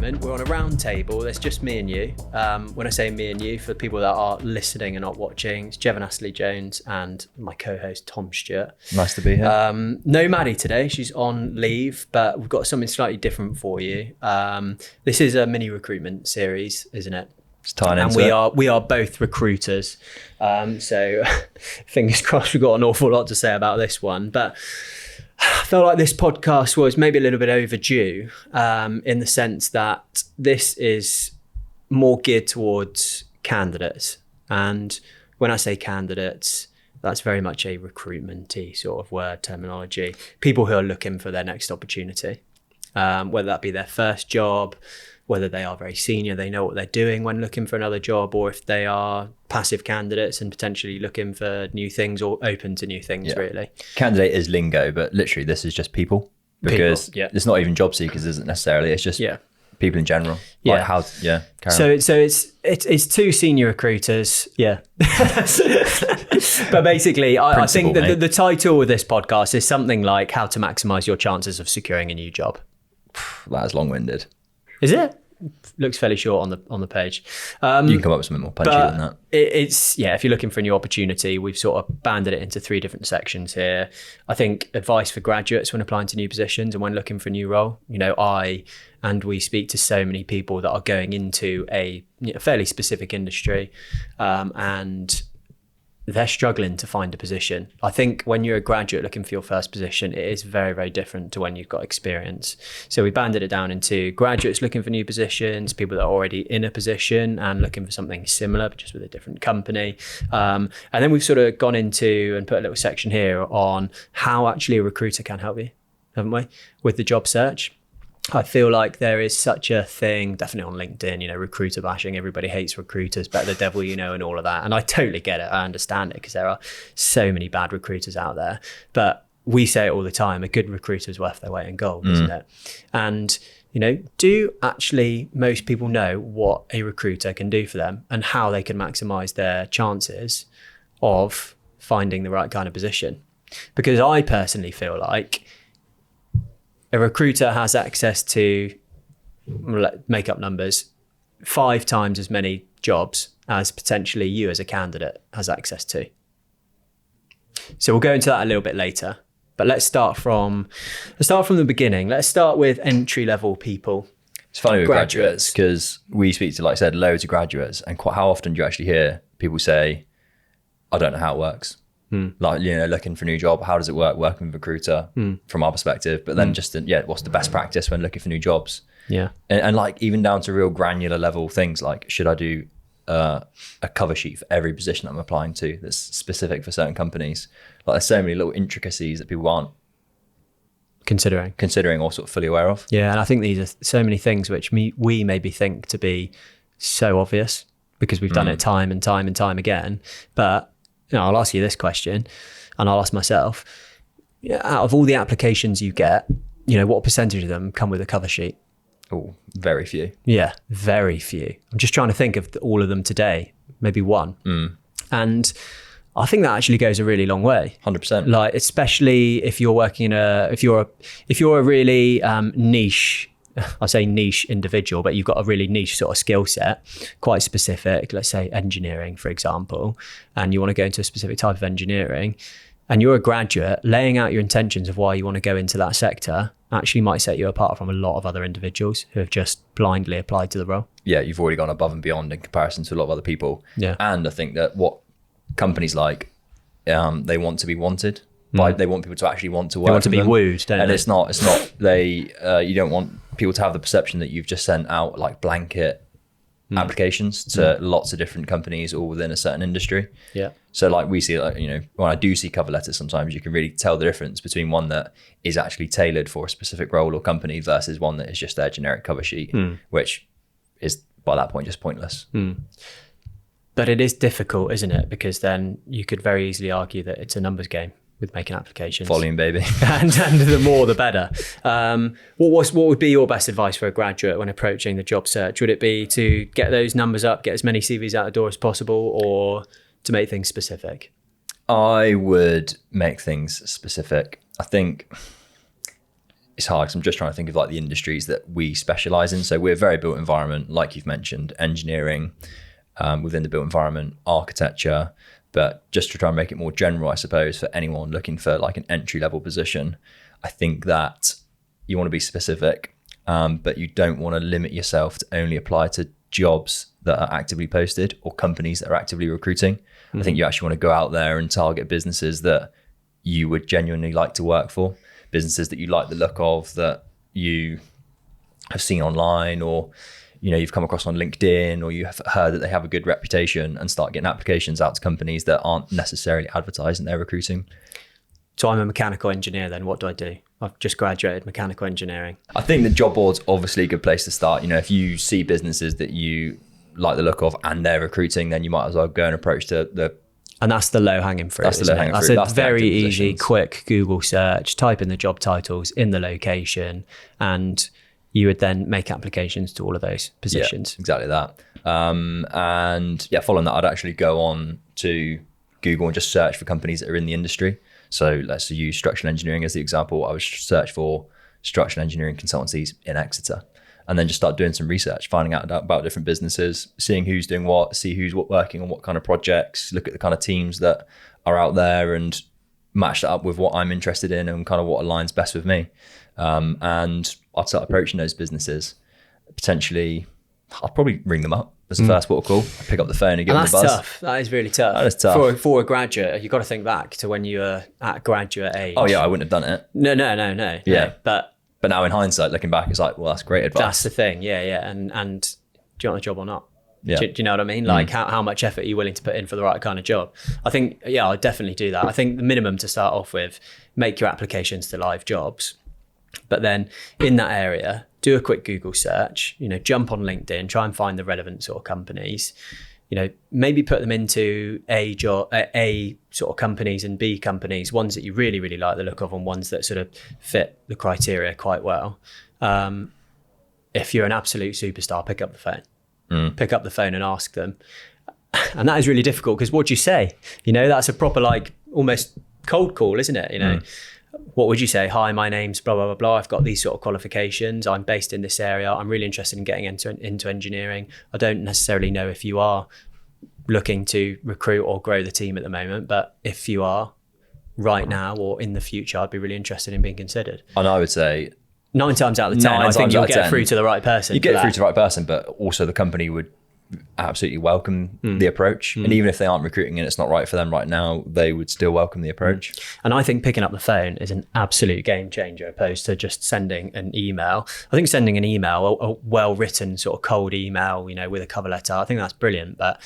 moment. We're on a round table. There's just me and you. When I say me and you, for people that are listening and not watching, it's Jevon Astley-Jones and my co-host Tom Stewart. Nice to be here. No Maddie today. She's on leave, but we've got something slightly different for you. This is a mini recruitment series, isn't it? It's tying and into it. we are both recruiters. So fingers crossed, we've got an awful lot to say about this one. But I felt like this podcast was maybe a little bit overdue in the sense that this is more geared towards candidates. And when I say candidates, that's very much a recruitment-y sort of word terminology. People who are looking for their next opportunity, whether that be their first job, whether they are very senior, they know what they're doing when looking for another job, or if they are passive candidates and potentially looking for new things or open to new things, really. Candidate is lingo, but literally this is just people. Because it's not even job seekers, isn't necessarily. It's just people in general. Yeah. Like so it's two senior recruiters. Yeah. But basically, I think the title of this podcast is something like how to maximize your chances of securing a new job. That is long-winded. Is it? Looks fairly short on the page. You can come up with something more punchy than that. It's if you're looking for a new opportunity, we've sort of banded it into 3 different sections here. I think advice for graduates when applying to new positions and when looking for a new role. You know, we speak to so many people that are going into a fairly specific industry, and they're struggling to find a position. I think when you're a graduate looking for your first position, it is very, very different to when you've got experience. So we banded it down into graduates looking for new positions, people that are already in a position and looking for something similar, but just with a different company. And then we've sort of gone into and put a little section here on how actually a recruiter can help you, haven't we, with the job search. I feel like there is such a thing, definitely on LinkedIn, recruiter bashing, everybody hates recruiters, better the devil you know, and all of that. And I totally get it. I understand it because there are so many bad recruiters out there. But we say it all the time, a good recruiter is worth their weight in gold, isn't it? And, do actually most people know what a recruiter can do for them and how they can maximize their chances of finding the right kind of position? Because I personally feel like a recruiter has access to, make up numbers, 5 times as many jobs as potentially you as a candidate has access to. So we'll go into that a little bit later, but let's start from the beginning. Let's start with entry-level people. It's funny with graduates because we speak to, like I said, loads of graduates, and how often do you actually hear people say, I don't know how it works. Like, looking for a new job, how does it work working with a recruiter from our perspective? But then what's the best practice when looking for new jobs? Yeah. And like even down to real granular level things like, should I do a cover sheet for every position I'm applying to that's specific for certain companies? Like there's so many little intricacies that people aren't considering or sort of fully aware of. Yeah, and I think these are so many things which we maybe think to be so obvious because we've done it time and time and time again. But I'll ask you this question, and I'll ask myself, out of all the applications you get, what percentage of them come with a cover sheet? Oh, very few. Yeah, very few. I'm just trying to think of all of them today, maybe one. And I think that actually goes a really long way. 100%. Like, especially if you're working if you're a really niche, I say niche individual, but you've got a really niche sort of skill set, quite specific, let's say engineering, for example, and you want to go into a specific type of engineering, and you're a graduate, laying out your intentions of why you want to go into that sector actually might set you apart from a lot of other individuals who have just blindly applied to the role. Yeah, you've already gone above and beyond in comparison to a lot of other people. Yeah. And I think that what companies like, they want to be wanted. Like they want people to actually want to work. They want to be wooed, don't they? And it's not you don't want people to have the perception that you've just sent out like blanket applications to lots of different companies all within a certain industry. Yeah. So like we see, like, when I do see cover letters, sometimes you can really tell the difference between one that is actually tailored for a specific role or company versus one that is just their generic cover sheet, which is by that point just pointless. But it is difficult, isn't it? Because then you could very easily argue that it's a numbers game with making applications. Volume, baby. and the more, the better. What would be your best advice for a graduate when approaching the job search? Would it be to get those numbers up, get as many CVs out the door as possible, or to make things specific? I would make things specific. I think it's hard because I'm just trying to think of like the industries that we specialize in. So we're a very built environment, like you've mentioned, engineering, within the built environment, architecture, but just to try and make it more general, I suppose, for anyone looking for like an entry level position, I think that you want to be specific, but you don't want to limit yourself to only apply to jobs that are actively posted or companies that are actively recruiting. Mm-hmm. I think you actually want to go out there and target businesses that you would genuinely like to work for, businesses that you like the look of, that you have seen online, or you've come across on LinkedIn, or you have heard that they have a good reputation, and start getting applications out to companies that aren't necessarily advertising their recruiting. So I'm a mechanical engineer then. What do I do? I've just graduated mechanical engineering. I think the job board's obviously a good place to start. If you see businesses that you like the look of and they're recruiting, then you might as well go and approach and that's the low-hanging fruit. That's the low-hanging fruit. That's a very easy, quick Google search, type in the job titles, in the location, and you would then make applications to all of those positions. Yeah, exactly that. And following that, I'd actually go on to Google and just search for companies that are in the industry. So let's use structural engineering as the example. I would search for structural engineering consultancies in Exeter, and then just start doing some research, finding out about different businesses, seeing who's doing what, see who's working on what kind of projects, look at the kind of teams that are out there and match that up with what I'm interested in and kind of what aligns best with me. And I'd start approaching those businesses. Potentially, I'd probably ring them up as the first port of call. I'd pick up the phone and give them a buzz. That's tough. That is really tough. That is tough. For a graduate, you've got to think back to when you were at graduate age. Oh yeah, I wouldn't have done it. No. Yeah. No. But now in hindsight, looking back, it's like, well, that's great advice. That's the thing. Yeah. And do you want the job or not? Yeah. Do you know what I mean? Like how much effort are you willing to put in for the right kind of job? I think, I'd definitely do that. I think the minimum to start off with, make your applications to live jobs. But then in that area, do a quick Google search, jump on LinkedIn, try and find the relevant sort of companies, maybe put them into A sort of companies and B companies, ones that you really, really like the look of and ones that sort of fit the criteria quite well. If you're an absolute superstar, pick up the phone. Pick up the phone and ask them. And that is really difficult because what do you say? That's a proper like almost cold call, isn't it? What would you say? Hi, my name's blah, blah, blah, blah. I've got these sort of qualifications. I'm based in this area. I'm really interested in getting into engineering. I don't necessarily know if you are looking to recruit or grow the team at the moment, but if you are right now or in the future, I'd be really interested in being considered. And I would say 9 times out of 10, I think you'll get through to the right person. You get through to the right person, but also the company would absolutely welcome the approach. And even if they aren't recruiting and it's not right for them right now, they would still welcome the approach. And I think picking up the phone is an absolute game changer opposed to just sending an email. I think sending an email, a well-written sort of cold email, with a cover letter, I think that's brilliant. But,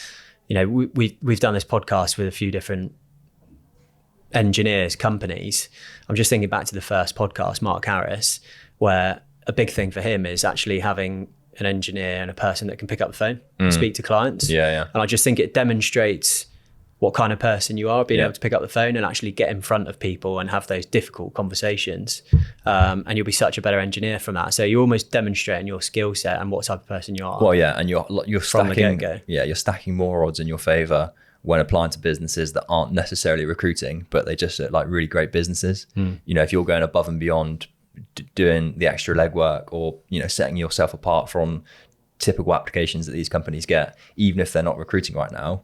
we've done this podcast with a few different engineers, companies. I'm just thinking back to the first podcast, Mark Harris, where a big thing for him is actually having an engineer and a person that can pick up the phone and speak to clients. Yeah. And I just think it demonstrates what kind of person you are, being able to pick up the phone and actually get in front of people and have those difficult conversations. And you'll be such a better engineer from that. So you're almost demonstrating your skill set and what type of person you are. Well, yeah, and you're from stacking, the get-go. Yeah, you're stacking more odds in your favor when applying to businesses that aren't necessarily recruiting, but they just look like really great businesses. If you're going above and beyond doing the extra legwork or setting yourself apart from typical applications that these companies get, even if they're not recruiting right now,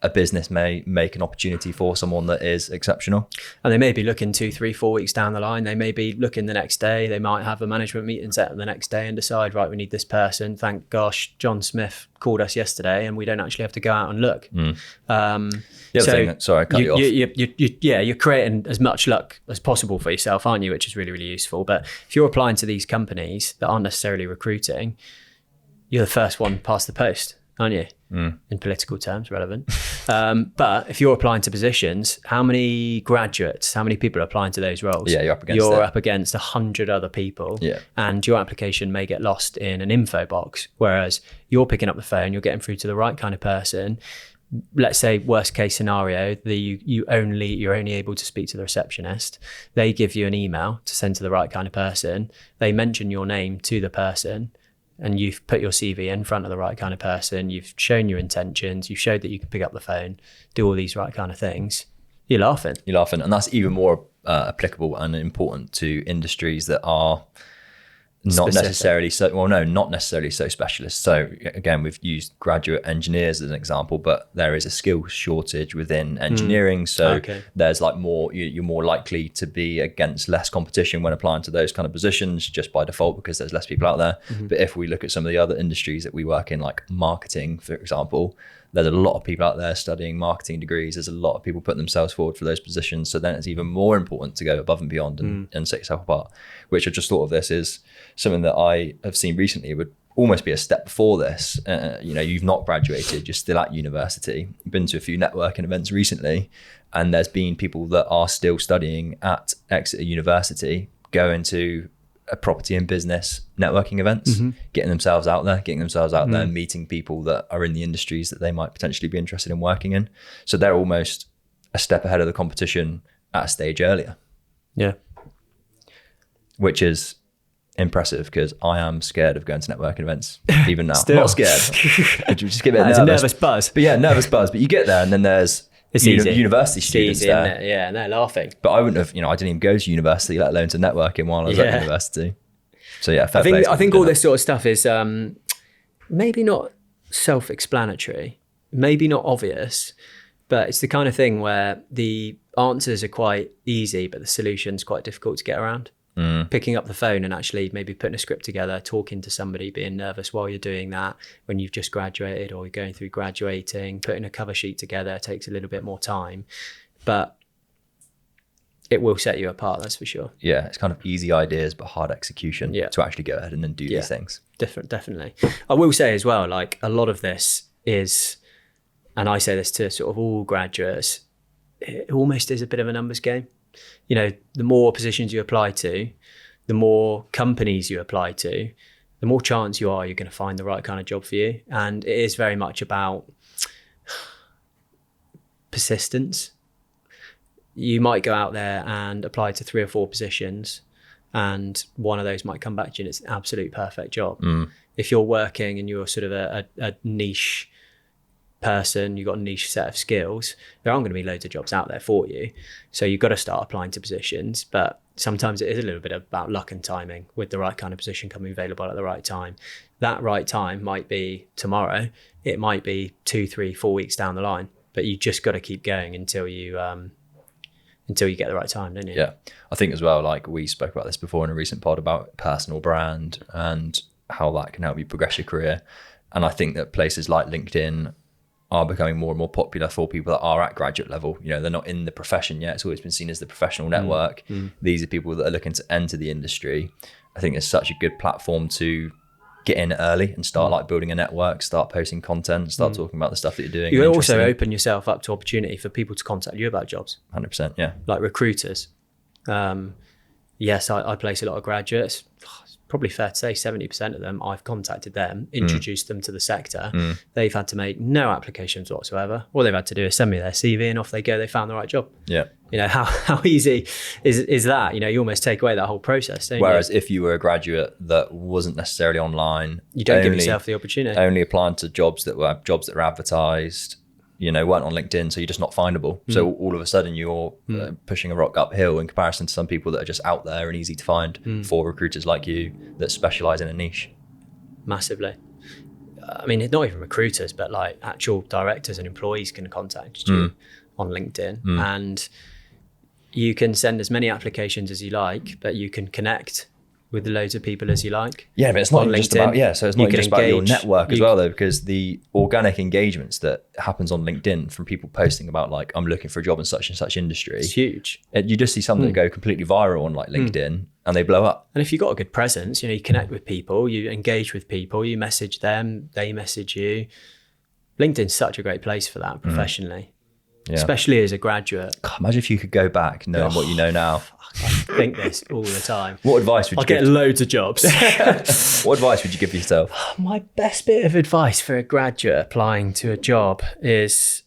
a business may make an opportunity for someone that is exceptional. And they may be looking 2, 3, 4 weeks down the line. They may be looking the next day. They might have a management meeting set the next day and decide, right, we need this person. Thank gosh, John Smith called us yesterday and we don't actually have to go out and look. Sorry, I cut you off. You're creating as much luck as possible for yourself, aren't you? Which is really, really useful. But if you're applying to these companies that aren't necessarily recruiting, you're the first one past the post, aren't you? In political terms, relevant. But if you're applying to positions, how many graduates, how many people are applying to those roles? Yeah, you're up against 100 other people. Yeah. And your application may get lost in an info box, whereas you're picking up the phone, you're getting through to the right kind of person. Let's say worst case scenario, you're only able to speak to the receptionist. They give you an email to send to the right kind of person. They mention your name to the person. And you've put your CV in front of the right kind of person, you've shown your intentions, you've showed that you can pick up the phone, do all these right kind of things, you're laughing. And that's even more applicable and important to industries that are not Specific. necessarily not necessarily so specialist. So again, we've used graduate engineers as an example, but there is a skill shortage within engineering. So there's like you're more likely to be against less competition when applying to those kind of positions just by default because there's less people out there. But if we look at some of the other industries that we work in, like marketing, for example, there's a lot of people out there studying marketing degrees. There's a lot of people putting themselves forward for those positions. So then it's even more important to go above and beyond and set yourself apart, which I just thought of this is something that I have seen recently would almost be a step before this. You've not graduated, you're still at university. I've been to a few networking events recently, and there's been people that are still studying at Exeter University going to a property and business networking events, getting themselves out there, meeting people that are in the industries that they might potentially be interested in working in. So they're almost a step ahead of the competition at a stage earlier. Yeah. Which is impressive because I am scared of going to networking events even now. Still. Not scared. Just get a bit It's nervous. a nervous buzz. But yeah, nervous buzz. But you get there and then there's university students easy, there. isn't it? Yeah, and they're laughing. But I wouldn't have, I didn't even go to university, let alone to networking while I was at university. So yeah, I think all this sort of stuff is maybe not self-explanatory, maybe not obvious, but it's the kind of thing where the answers are quite easy, but the solution's quite difficult to get around. Picking up the phone and actually maybe putting a script together, talking to somebody, being nervous while you're doing that when you've just graduated or you're going through graduating, putting a cover sheet together takes a little bit more time, but it will set you apart, that's for sure. Yeah, it's kind of easy ideas but hard execution to actually go ahead and then do these things. Definitely. I will say as well, like a lot of this is, and I say this to sort of all graduates, it almost is a bit of a numbers game. The more positions you apply to, the more companies you apply to, the more chance you're going to find the right kind of job for you. And it is very much about persistence. You might go out there and apply to 3 or 4 positions and one of those might come back to you and it's an absolute perfect job. If you're working and you're sort of a niche person, you've got a niche set of skills, there aren't going to be loads of jobs out there for you. So you've got to start applying to positions, but sometimes it is a little bit about luck and timing with the right kind of position coming available at the right time. That right time might be tomorrow. It might be 2, 3, 4 weeks down the line, but you just got to keep going until you get the right time, don't you? Yeah. I think as well, like we spoke about this before in a recent pod about personal brand and how that can help you progress your career. And I think that places like LinkedIn are becoming more and more popular for people that are at graduate level. They're not in the profession yet. It's always been seen as the professional network. These are people that are looking to enter the industry. I think it's such a good platform to get in early and start like building a network, start posting content, start talking about the stuff that you're doing. You also open yourself up to opportunity for people to contact you about jobs. 100%, yeah. Like recruiters. Yes, I place a lot of graduates. It's probably fair to say 70% of them, I've contacted them, introduced them to the sector. They've had to make no applications whatsoever. All they've had to do is send me their CV and off they go. They found the right job. Yeah. How easy is that? You almost take away that whole process, don't Whereas you? if you were a graduate that wasn't necessarily online, you don't give yourself the opportunity. Only applying to jobs that were advertised, weren't on LinkedIn, so you're just not findable. So all of a sudden you're pushing a rock uphill in comparison to some people that are just out there and easy to find for recruiters like you that specialize in a niche. Massively. I mean, not even recruiters, but like actual directors and employees can contact you on LinkedIn and you can send as many applications as you like, but you can connect with loads of people as you like. Yeah, but it's not just about, so it's not just about your network as well though, because the organic engagements that happens on LinkedIn from people posting about like, I'm looking for a job in such and such industry. It's huge. You just see something go completely viral on like LinkedIn and they blow up. And if you've got a good presence, you connect with people, you engage with people, you message them, they message you. LinkedIn's such a great place for that professionally. Yeah. Especially as a graduate. God, imagine if you could go back knowing what you know now. I think this all the time. What advice would you give? I'll get loads of jobs. What advice would you give yourself? My best bit of advice for a graduate applying to a job is...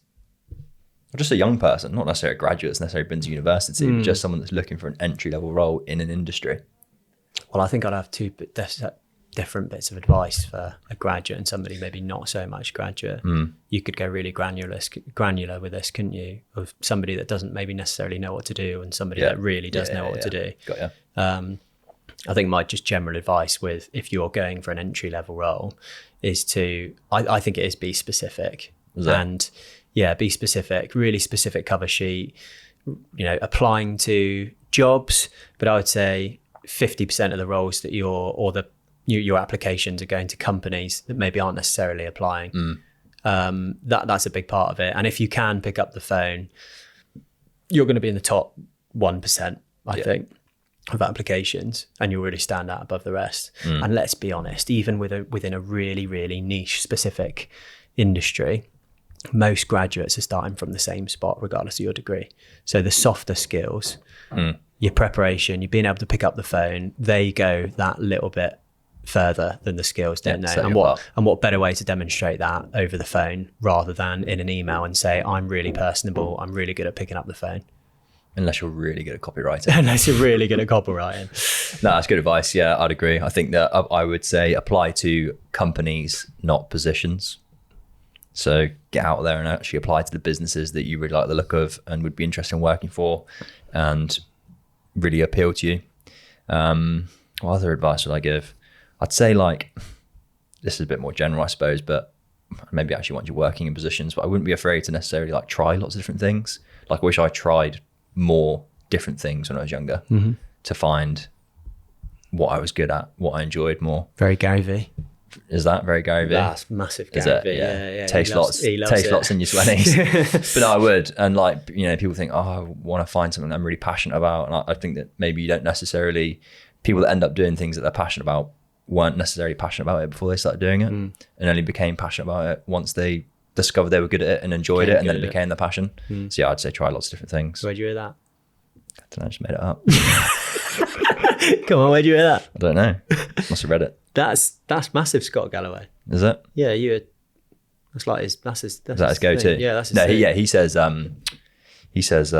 just a young person, not necessarily a graduate that's necessarily been to university, but just someone that's looking for an entry-level role in an industry. Well, I think I'd have different bits of advice for a graduate and somebody maybe not so much graduate. You could go really granular with this, couldn't you? Of somebody that doesn't maybe necessarily know what to do and somebody that really does know what to do. Got you. I think my just general advice with if you're going for an entry level role is to, I think it is be specific. And be specific, really specific cover sheet, applying to jobs, but I would say 50% of the roles that your applications are going to companies that maybe aren't necessarily applying. That's a big part of it. And if you can pick up the phone, you're going to be in the top 1%, I think, of applications, and you'll really stand out above the rest. And let's be honest, even within a really, really niche specific industry, most graduates are starting from the same spot regardless of your degree. So the softer skills, your preparation, you being able to pick up the phone, they go that little bit further than the skills, don't they? And what better way to demonstrate that over the phone rather than in an email and say, I'm really personable, I'm really good at picking up the phone. Unless you're really good at copywriting. No, that's good advice. Yeah, I'd agree. I think that I would say apply to companies, not positions. So get out there and actually apply to the businesses that you really like the look of and would be interested in working for and really appeal to you. What other advice would I give? I'd say this is a bit more general, I suppose, but maybe actually once you're working in positions, but I wouldn't be afraid to necessarily try lots of different things. I wish I tried more different things when I was younger to find what I was good at, what I enjoyed more. Very Gary V. Is that very Gary V? That's massive Gary V. Yeah. Taste lots in your 20s. But no, I would. And people think, I want to find something I'm really passionate about. And I think that maybe you don't necessarily, people that end up doing things that they're passionate about weren't necessarily passionate about it before they started doing it and only became passionate about it once they discovered they were good at it and enjoyed it, and then it became their passion. So yeah, I'd say try lots of different things. Where'd you hear that? I don't know, I just made it up. Come on, where'd you hear that? I don't know. Must have read it. That's massive, Scott Galloway. Is it? Yeah, that's his go-to. Thing. Yeah, that's his thing. He says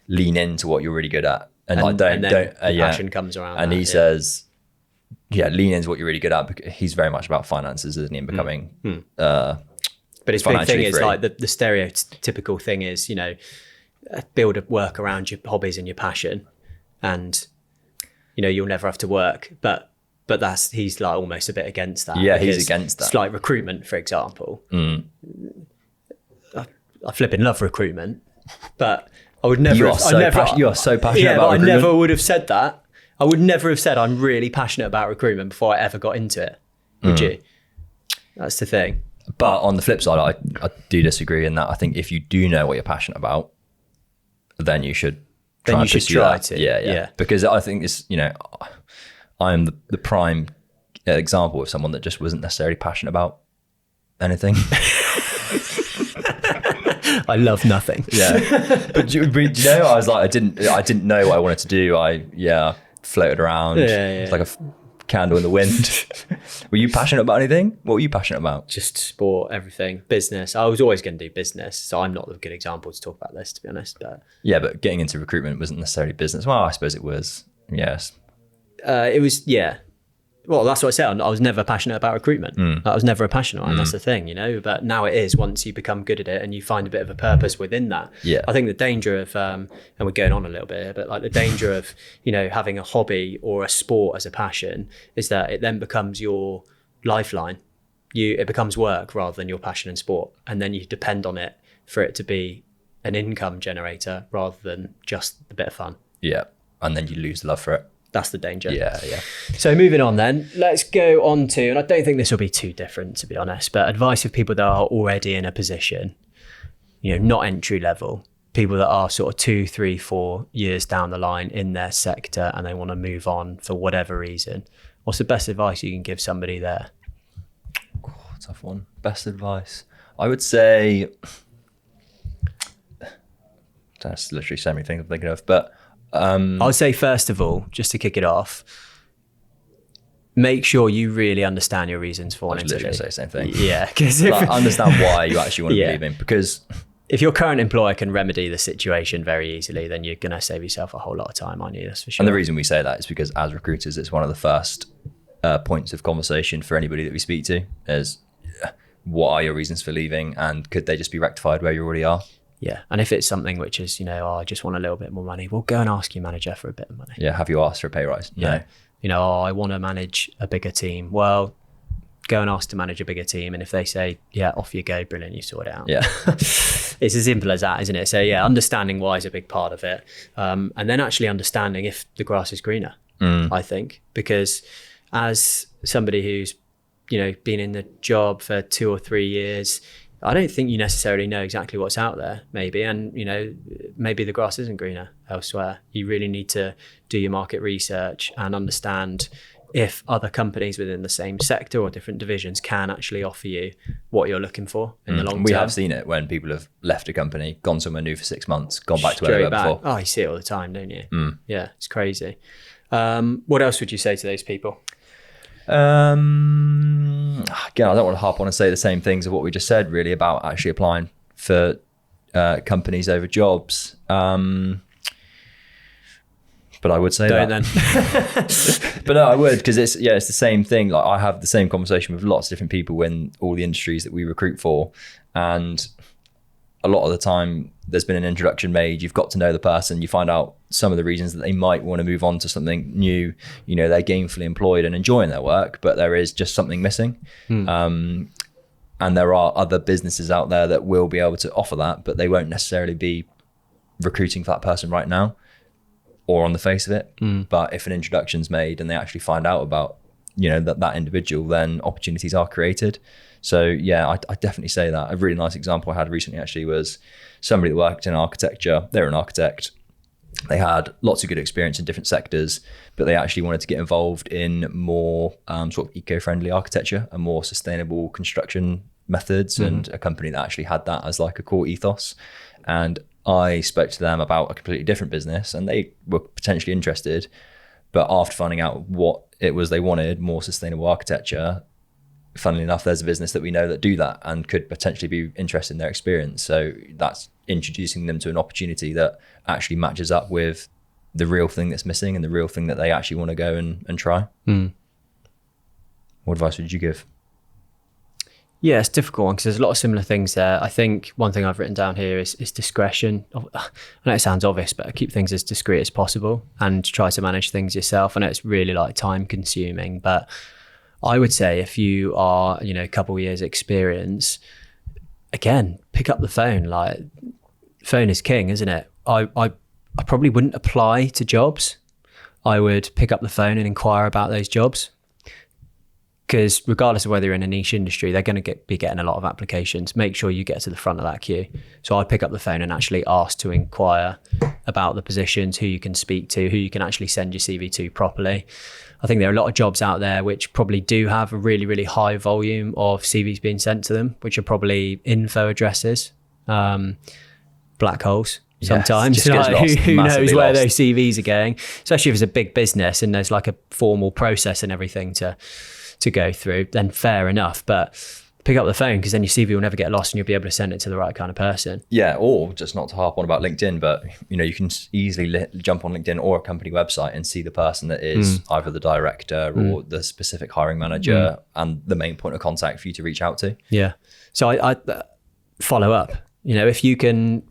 lean into what you're really good at, and passion comes around. And he says, lean into what you're really good at. Because he's very much about finances, isn't he? And becoming but his big thing is the stereotypical thing is, build a work around your hobbies and your passion, and you'll never have to work. But he's almost a bit against that. Yeah, he's against that. It's like recruitment, for example. I flipping love recruitment, but I would never. You are so passionate about recruitment. I never would have said that. I would never have said I'm really passionate about recruitment before I ever got into it. Would you? That's the thing. But on the flip side, I do disagree in that I think if you do know what you're passionate about, then you should try to. Yeah. Because I think it's, I am the prime example of someone that just wasn't necessarily passionate about anything. I love nothing. Yeah. But I was I didn't know what I wanted to do. I floated around. It's like a candle in the wind. Were you passionate about anything? What were you passionate about? Just sport, everything, business. I was always going to do business, so I'm not a good example to talk about this, to be honest. But getting into recruitment wasn't necessarily business. Well, I suppose it was. Yes. It was. Yeah. Well, that's what I said. I was never passionate about recruitment. I was never a passionate one. That's the thing, But now it is once you become good at it and you find a bit of a purpose within that. Yeah. I think the danger of, and we're going on a little bit here, but the danger of, having a hobby or a sport as a passion is that it then becomes your lifeline. It becomes work rather than your passion and sport. And then you depend on it for it to be an income generator rather than just a bit of fun. Yeah. And then you lose the love for it. That's the danger. Yeah. So moving on then, let's go on to, and I don't think this will be too different, to be honest, but advice for people that are already in a position, not entry level, people that are sort of 2, 3, 4 years down the line in their sector and they want to move on for whatever reason. What's the best advice you can give somebody there? Tough one. Best advice. I would say, that's literally so many things I'm thinking of, but I would say, first of all, just to kick it off, make sure you really understand your reasons for wanting to leave. I was literally say the same thing. Yeah. Because understand why you actually want to be leaving. Because if your current employer can remedy the situation very easily, then you're going to save yourself a whole lot of time, aren't you? That's for sure. And the reason we say that is because as recruiters, it's one of the first points of conversation for anybody that we speak to is what are your reasons for leaving, and could they just be rectified where you already are? Yeah. And if it's something which is, I just want a little bit more money, well, go and ask your manager for a bit of money. Yeah. Have you asked for a pay rise? Yeah. No. I want to manage a bigger team. Well, go and ask to manage a bigger team. And if they say, yeah, off you go, brilliant, you sort it out. Yeah. It's as simple as that, isn't it? So yeah, understanding why is a big part of it. And then actually understanding if the grass is greener, I think, because as somebody who's, been in the job for 2 or 3 years, I don't think you necessarily know exactly what's out there, maybe. And, maybe the grass isn't greener elsewhere. You really need to do your market research and understand if other companies within the same sector or different divisions can actually offer you what you're looking for in the long term. We have seen it when people have left a company, gone somewhere new for 6 months, gone back to where they were before. Oh, you see it all the time, don't you? Yeah, it's crazy. What else would you say to those people? Again, I don't want to harp on and say the same things of what we just said, really, about actually applying for companies over jobs. But I would say don't that. Then. But no, I would, because it's the same thing. Like, I have the same conversation with lots of different people in all the industries that we recruit for, and a lot of the time there's been an introduction made, you've got to know the person, you find out some of the reasons that they might want to move on to something new. They're gainfully employed and enjoying their work, but there is just something missing. And there are other businesses out there that will be able to offer that, but they won't necessarily be recruiting for that person right now or on the face of it. But if an introduction's made and they actually find out about that individual, then opportunities are created. So yeah, I definitely say that. A really nice example I had recently actually was somebody that worked in architecture. They're an architect. They had lots of good experience in different sectors, but they actually wanted to get involved in more sort of eco-friendly architecture and more sustainable construction methods, and a company that actually had that as like a core ethos. And I spoke to them about a completely different business, and they were potentially interested. But after finding out what it was they wanted, more sustainable architecture, funnily enough, there's a business that we know that do that and could potentially be interested in their experience. So that's introducing them to an opportunity that actually matches up with the real thing that's missing and the real thing that they actually want to go and try. What advice would you give? Yeah, it's a difficult one because there's a lot of similar things there. I think one thing I've written down here is discretion. I know it sounds obvious, but keep things as discreet as possible and try to manage things yourself. I know it's really like time consuming, but I would say if you are, a couple of years experience, again, pick up the phone. Like, phone is king, isn't it? I probably wouldn't apply to jobs. I would pick up the phone and inquire about those jobs. Because regardless of whether you're in a niche industry, they're going to be getting a lot of applications. Make sure you get to the front of that queue. So I'd pick up the phone and actually ask to inquire about the positions, who you can speak to, who you can actually send your CV to properly. I think there are a lot of jobs out there which probably do have a really, really high volume of CVs being sent to them, which are probably info addresses, black holes. Sometimes who knows where those CVs are going, especially if it's a big business and there's like a formal process and everything to go through, then fair enough. But pick up the phone, because then your CV will never get lost and you'll be able to send it to the right kind of person. Yeah, or just not to harp on about LinkedIn, but you can easily jump on LinkedIn or a company website and see the person that is either the director or the specific hiring manager and the main point of contact for you to reach out to. Yeah. So I follow up. If you can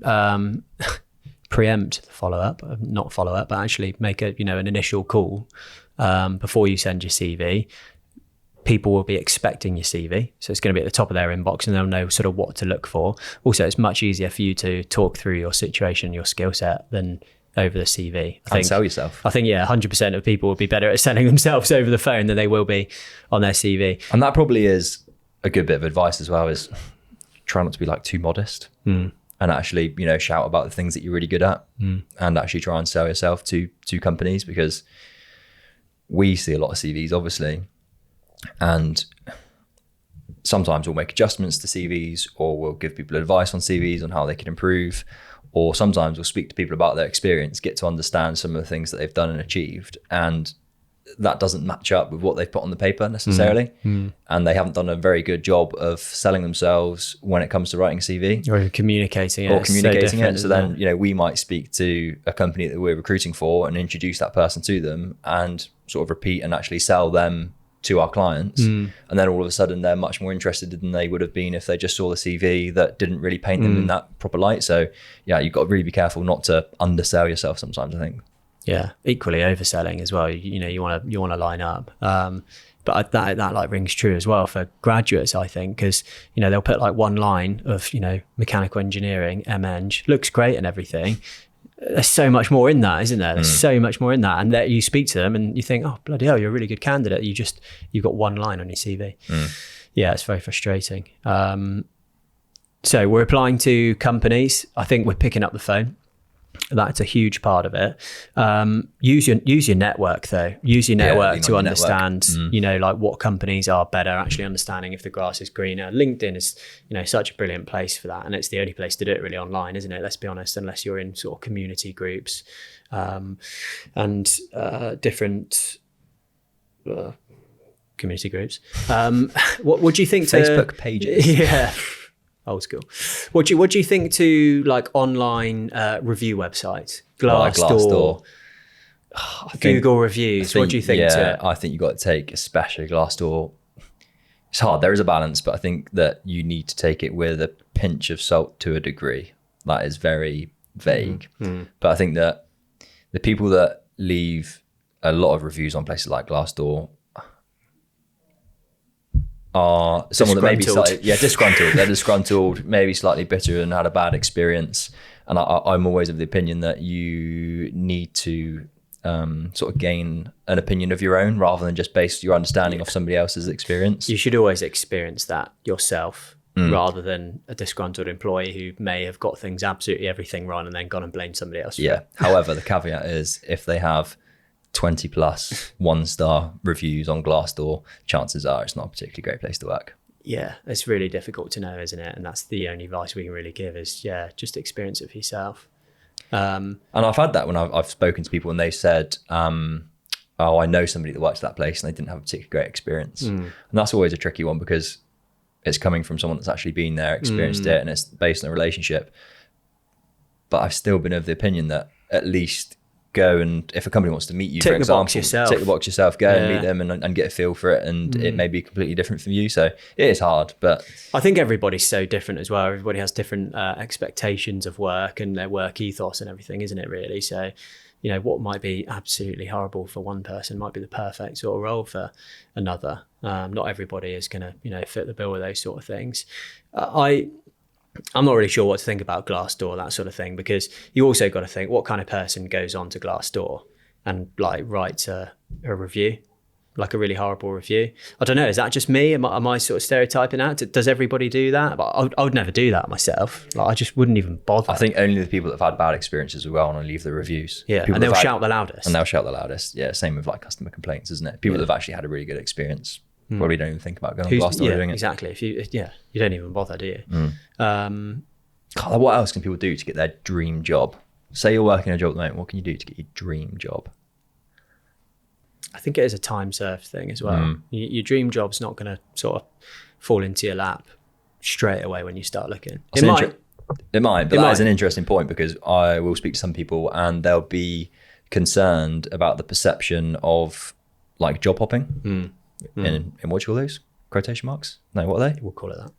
preempt follow up, not follow up, but actually make an initial call before you send your CV. People will be expecting your CV. So it's going to be at the top of their inbox and they'll know sort of what to look for. Also, it's much easier for you to talk through your situation, your skill set than over the CV. And sell yourself. I think, 100% of people will be better at selling themselves over the phone than they will be on their CV. And that probably is a good bit of advice as well, is try not to be like too modest and actually, shout about the things that you're really good at and actually try and sell yourself to companies, because we see a lot of CVs, obviously. And sometimes we'll make adjustments to CVs, or we'll give people advice on CVs on how they can improve, or sometimes we'll speak to people about their experience, get to understand some of the things that they've done and achieved, and that doesn't match up with what they've put on the paper necessarily. And they haven't done a very good job of selling themselves when it comes to writing a CV or communicating it. So then we might speak to a company that we're recruiting for and introduce that person to them and sort of repeat and actually sell them to our clients. And then all of a sudden they're much more interested than they would have been if they just saw the CV that didn't really paint them in that proper light. So yeah, you've got to really be careful not to undersell yourself sometimes, I think. Yeah, equally overselling as well. You want to line up. But that like rings true as well for graduates, I think, because, they'll put like one line of, mechanical engineering, MEng, looks great and everything. There's so much more in that, isn't there? There's so much more in that. And that you speak to them and you think, oh, bloody hell, you're a really good candidate. You've got one line on your CV. Yeah, it's very frustrating. So we're applying to companies. I think we're picking up the phone. That's a huge part of it. Use your network though. Use your network to understand, like what companies are better, actually understanding if the grass is greener. LinkedIn is, such a brilliant place for that. And it's the only place to do it really online, isn't it? Let's be honest, unless you're in sort of community groups and different community groups. What do you think Facebook pages? Yeah. Old school. What do you think to like online review websites? Glassdoor, Google reviews. What do you think to it? I think you've got to take, especially Glassdoor. It's hard. There is a balance, but I think that you need to take it with a pinch of salt to a degree. That is very vague. But I think that the people that leave a lot of reviews on places like Glassdoor are someone that maybe slightly, disgruntled. They're disgruntled, maybe slightly bitter and had a bad experience. And I'm always of the opinion that you need to sort of gain an opinion of your own rather than just base your understanding off somebody else's experience. You should always experience that yourself rather than a disgruntled employee who may have got things absolutely everything wrong and then gone and blamed somebody else. Yeah. However, the caveat is if they have 20 plus 1-star reviews on Glassdoor, chances are it's not a particularly great place to work. Yeah, it's really difficult to know, isn't it? And that's the only advice we can really give is, just experience it for yourself. And I've had that when I've spoken to people and they said, I know somebody that works at that place and they didn't have a particularly great experience. And that's always a tricky one because it's coming from someone that's actually been there, experienced it, and it's based on a relationship. But I've still been of the opinion that at least go and if a company wants to meet you, for example, tick the box yourself, go and meet them and get a feel for it. And it may be completely different from you. So it is hard, but I think everybody's so different as well. Everybody has different expectations of work and their work ethos and everything, isn't it really? So, what might be absolutely horrible for one person might be the perfect sort of role for another. Not everybody is going to, fit the bill with those sort of things. I'm not really sure what to think about Glassdoor, that sort of thing, because you also got to think what kind of person goes on to Glassdoor and like writes a review, like a really horrible review. I don't know. Is that just me? Am I sort of stereotyping out? Does everybody do that? But I would never do that myself. Like I just wouldn't even bother. I think only the people that have had bad experiences will go on and leave the reviews. Yeah, and they'll shout the loudest. And they'll shout the loudest. Yeah, same with like customer complaints, isn't it? People that have actually had a really good experience probably don't even think about going on Glassdoor doing it. Exactly. If you don't even bother, do you? God, what else can people do to get their dream job? Say you're working a job at the moment, what can you do to get your dream job? I think it is a time served thing as well. Your dream job's not going to sort of fall into your lap straight away when you start looking. It might, but that is an interesting point because I will speak to some people and they'll be concerned about the perception of like job hopping. In what do you call those? Quotation marks? No, what are they? We'll call it that.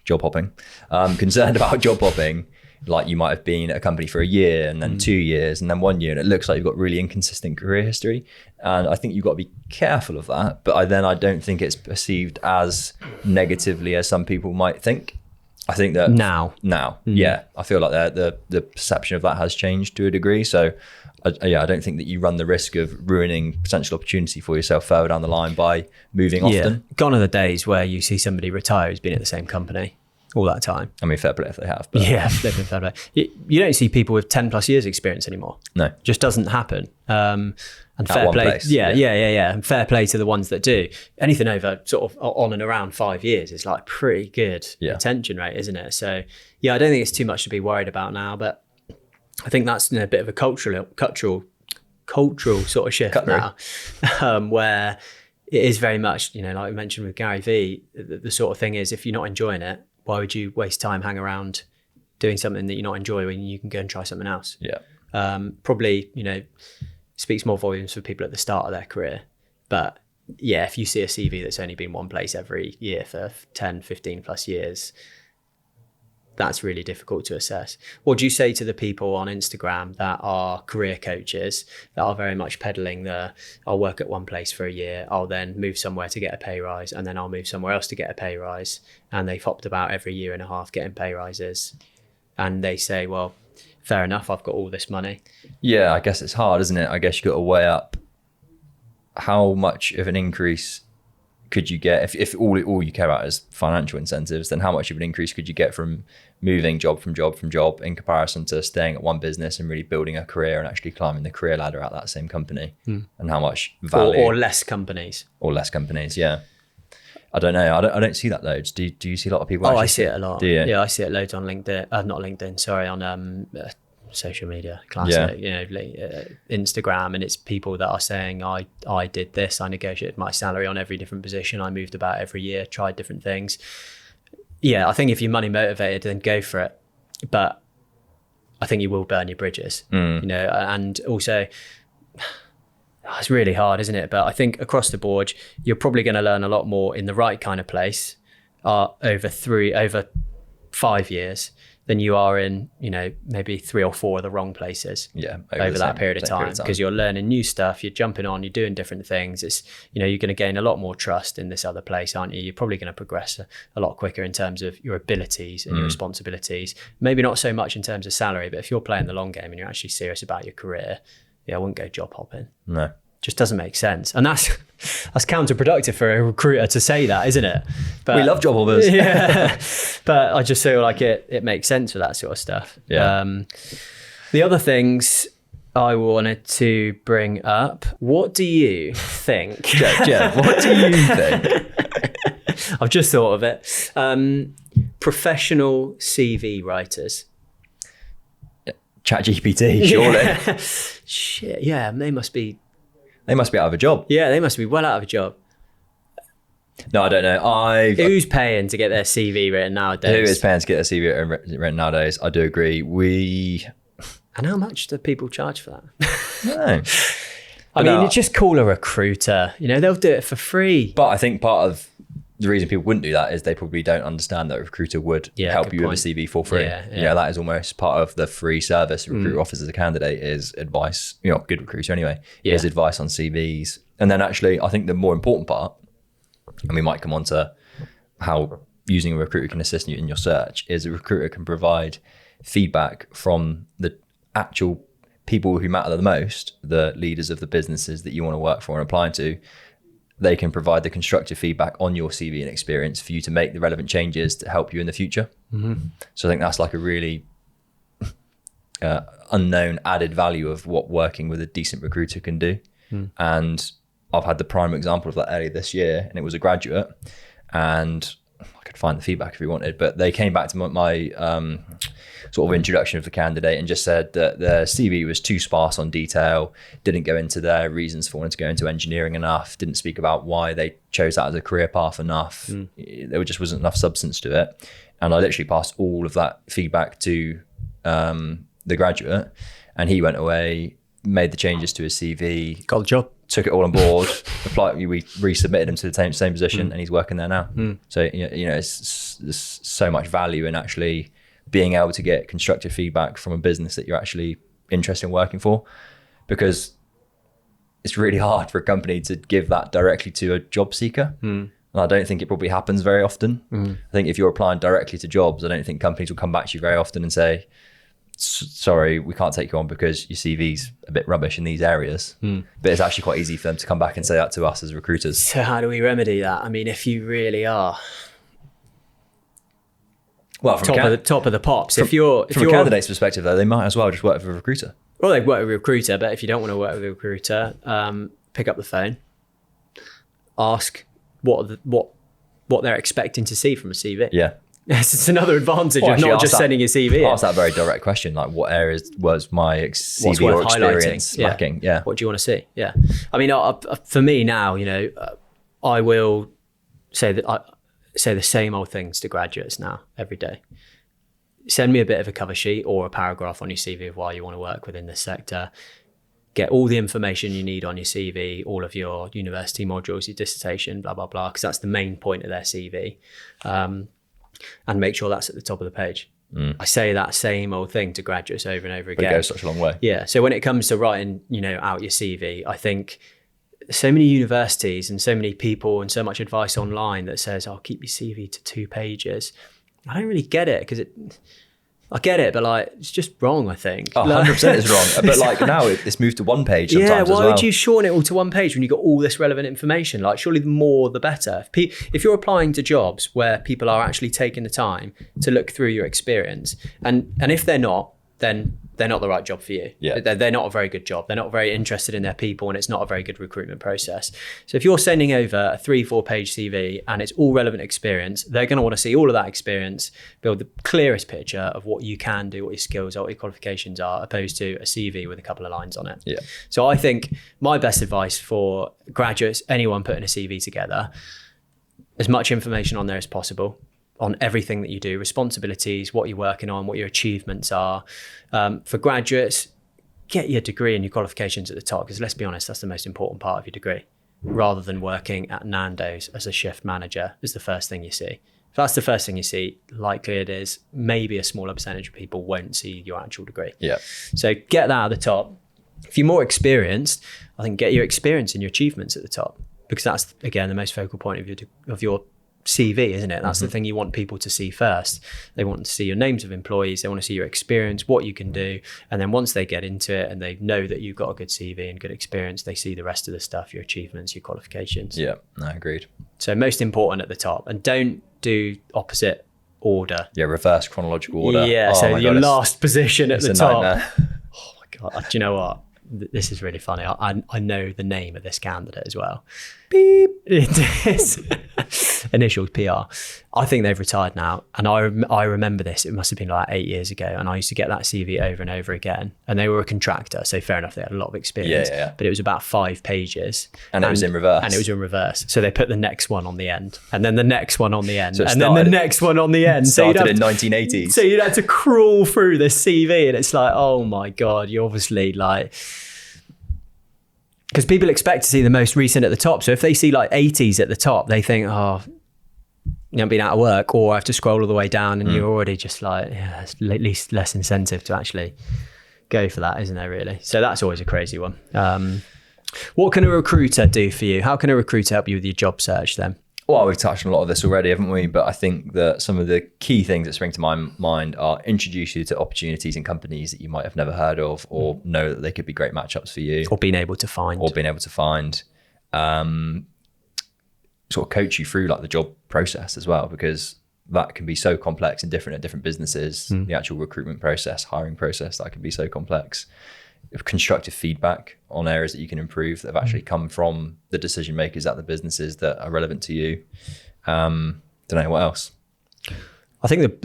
Job hopping. Concerned about job hopping, like you might have been at a company for a year and then 2 years and then 1 year and it looks like you've got really inconsistent career history. And I think you've got to be careful of that. But I don't think it's perceived as negatively as some people might think. I think that now, yeah, I feel like the perception of that has changed to a degree. So I don't think that you run the risk of ruining potential opportunity for yourself further down the line by moving often. Gone are the days where you see somebody retire who's been at the same company all that time. I mean, fair play if they have. But yeah, they've been fair play. You don't see people with 10 plus years experience anymore. No. Just doesn't happen. And at fair play. Place, yeah. And fair play to the ones that do. Anything over sort of on and around 5 years is like pretty good retention rate, isn't it? So yeah, I don't think it's too much to be worried about now, but I think that's a bit of a cultural sort of shift now, where it is very much, like we mentioned with Gary Vee, the sort of thing is if you're not enjoying it, why would you waste time hang around doing something that you're not enjoying when you can go and try something else? Yeah. Probably, speaks more volumes for people at the start of their career, but yeah, if you see a CV that's only been one place every year for 10, 15 plus years, that's really difficult to assess. What do you say to the people on Instagram that are career coaches that are very much peddling I'll work at one place for a year, I'll then move somewhere to get a pay rise, and then I'll move somewhere else to get a pay rise, and they've hopped about every year and a half getting pay rises, and they say, well, fair enough, I've got all this money. Yeah, I guess it's hard, isn't it? I guess you've got to weigh up how much of an increase could you get if all you care about is financial incentives, then how much of an increase could you get from moving job from job in comparison to staying at one business and really building a career and actually climbing the career ladder at that same company? And how much value or less companies, yeah. I don't know. I don't see that loads. Do you see a lot of people? I see it a lot. Do you? Yeah, I see it loads on LinkedIn. Not LinkedIn, sorry, on social media, classic, Instagram, and it's people that are saying, I did this, I negotiated my salary on every different position, I moved about every year, tried different things. Yeah, I think if you're money motivated, then go for it. But I think you will burn your bridges, and also it's really hard, isn't it? But I think across the board, you're probably going to learn a lot more in the right kind of place over 5 years than you are in, maybe 3 or 4 of the wrong places over that period of time, because you're learning new stuff, you're jumping on, you're doing different things. It's, you're going to gain a lot more trust in this other place, aren't you? You're probably going to progress a lot quicker in terms of your abilities and your responsibilities. Maybe not so much in terms of salary, but if you're playing the long game and you're actually serious about your career, I wouldn't go job hopping. No. Just doesn't make sense. And that's counterproductive for a recruiter to say that, isn't it? But we love job hoppers. Yeah. But I just feel like it makes sense for that sort of stuff. Yeah. The other things I wanted to bring up, what do you think? Jeff, what do you think? I've just thought of it. Professional CV writers. ChatGPT, surely. Yeah. Shit, yeah, they must be out of a job. Yeah, they must be well out of a job. No, I don't know. Who's paying to get their CV written nowadays? Who is paying to get their CV written nowadays? I do agree. And how much do people charge for that? No. I mean, it's just call a recruiter. They'll do it for free. But I think part of the reason people wouldn't do that is they probably don't understand that a recruiter would help you with a CV for free. Yeah. That is almost part of the free service a recruiter offers as a candidate is advice, good recruiter anyway, is advice on CVs. And then actually, I think the more important part, and we might come on to how using a recruiter can assist you in your search, is a recruiter can provide feedback from the actual people who matter the most, the leaders of the businesses that you want to work for and apply to. They can provide the constructive feedback on your CV and experience for you to make the relevant changes to help you in the future. Mm-hmm. So I think that's like a really unknown added value of what working with a decent recruiter can do. And I've had the prime example of that earlier this year, and it was a graduate, and I could find the feedback if you wanted, but they came back to my sort of introduction of the candidate and just said that their CV was too sparse on detail, didn't go into their reasons for wanting to go into engineering enough, didn't speak about why they chose that as a career path enough. There just wasn't enough substance to it. And I literally passed all of that feedback to the graduate, and he went away, made the changes to his CV, got the job, took it all on board, applied. We resubmitted him to the same position, and he's working there now. So there's so much value in actually being able to get constructive feedback from a business that you're actually interested in working for, because it's really hard for a company to give that directly to a job seeker. And I don't think it probably happens very often. I think if you're applying directly to jobs, I don't think companies will come back to you very often and say, sorry, we can't take you on because your CV's a bit rubbish in these areas. But it's actually quite easy for them to come back and say that to us as recruiters. So how do we remedy that? I mean, if you really are from top of the pops, from a candidate's perspective though, they might as well just work with a recruiter. Well, they work with a recruiter, but if you don't want to work with a recruiter, pick up the phone, ask what they're expecting to see from a CV. Yeah. Yes, it's another advantage of not just sending your CV. Ask that very direct question, like what areas was my CV or experience lacking? Yeah. What do you want to see? Yeah. I mean, for me now, I will say that I say the same old things to graduates now every day. Send me a bit of a cover sheet or a paragraph on your CV of why you want to work within this sector. get all the information you need on your CV, all of your university modules, your dissertation, blah, blah, blah, because that's the main point of their CV. And make sure that's at the top of the page. I say that same old thing to graduates over and over again. But it goes such a long way. Yeah. So when it comes to writing, out your CV, I think so many universities and so many people and so much advice online that says, "Oh, keep your CV to 2 pages." I don't really get it, because I get it, but like, it's just wrong, I think. Oh, 100% is wrong. But like now it's moved to 1 page sometimes why as well. would you shorten it all to 1 page when you've got all this relevant information? Like, surely the more, the better. If you're applying to jobs where people are actually taking the time to look through your experience, and if they're not, then they're not the right job for you. Yeah. They're not a very good job. They're not very interested in their people, and it's not a very good recruitment process. So if you're sending over a 3-4 page CV and it's all relevant experience, they're going to want to see all of that experience, build the clearest picture of what you can do, what your skills are, what your qualifications are, opposed to a CV with a couple of lines on it. Yeah. So I think my best advice for graduates, anyone putting a CV together, as much information on there as possible, on everything that you do, responsibilities, what you're working on, what your achievements are. For graduates, get your degree and your qualifications at the top, because let's be honest, that's the most important part of your degree, rather than working at Nando's as a shift manager is the first thing you see. If that's the first thing you see, likely it is maybe a smaller percentage of people won't see your actual degree. Yeah. So get that at the top. If you're more experienced, I think get your experience and your achievements at the top, because that's, again, the most focal point of your CV, isn't it? That's the thing you want people to see first. They want to see your names of employees, they want to see your experience, what you can do, and then once they get into it and they know that you've got a good CV and good experience, they see the rest of the stuff, your achievements, your qualifications. Yeah, I agreed. So most important at the top, and don't do opposite order. Yeah, reverse chronological order. Yeah, so your last position at the top. Oh my God, do you know what? This is really funny. I know the name of this candidate as well. Beep. It is. Initials PR. I think they've retired now. And I remember this. It must have been like 8 years ago. And I used to get that CV over and over again. And they were a contractor. So fair enough, they had a lot of experience. Yeah. But it was about 5 pages. And it was in reverse. So they put the next one on the end. And then the next one on the end. And then the next one on the end. Started in 1980s. So you'd have to crawl through this CV. And it's like, oh my God, you're obviously like... Because people expect to see the most recent at the top. So if they see like 80s at the top, they think, oh, you haven't been out of work, or I have to scroll all the way down, and you're already just like, yeah, it's at least less incentive to actually go for that, isn't there, really? So that's always a crazy one. What can a recruiter do for you? How can a recruiter help you with your job search then? Well, we've touched on a lot of this already, haven't we? But I think that some of the key things that spring to my mind are introduce you to opportunities and companies that you might have never heard of, or know that they could be great matchups for you. Or being able to find. Sort of coach you through like the job process as well, because that can be so complex and different at different businesses. The actual recruitment process, hiring process, that can be so complex. Constructive feedback on areas that you can improve that have actually come from the decision makers at the businesses that are relevant to you. Don't know what else. I think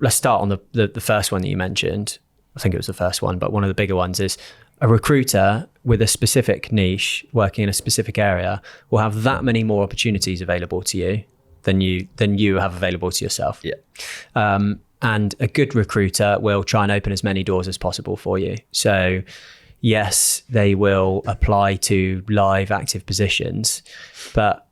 let's start on the first one that you mentioned. I think it was the first one, but one of the bigger ones is a recruiter with a specific niche working in a specific area will have that many more opportunities available to you than you have available to yourself. Yeah. And a good recruiter will try and open as many doors as possible for you. So yes, they will apply to live active positions, but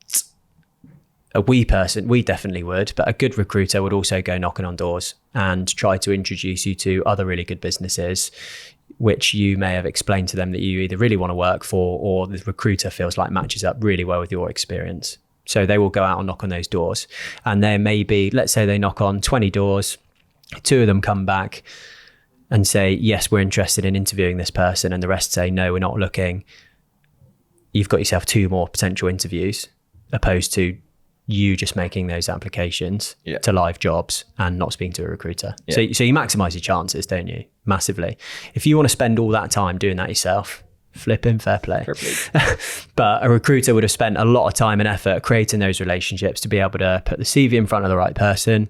we definitely would, but a good recruiter would also go knocking on doors and try to introduce you to other really good businesses, which you may have explained to them that you either really want to work for, or the recruiter feels like matches up really well with your experience. So they will go out and knock on those doors. And there may be, let's say they knock on 20 doors, 2 of them come back and say, yes, we're interested in interviewing this person, and the rest say, no, we're not looking. You've got yourself 2 more potential interviews, opposed to you just making those applications to live jobs and not speaking to a recruiter. So you maximize your chances, don't you? Massively. If you want to spend all that time doing that yourself, flipping fair play. But a recruiter would have spent a lot of time and effort creating those relationships to be able to put the CV in front of the right person,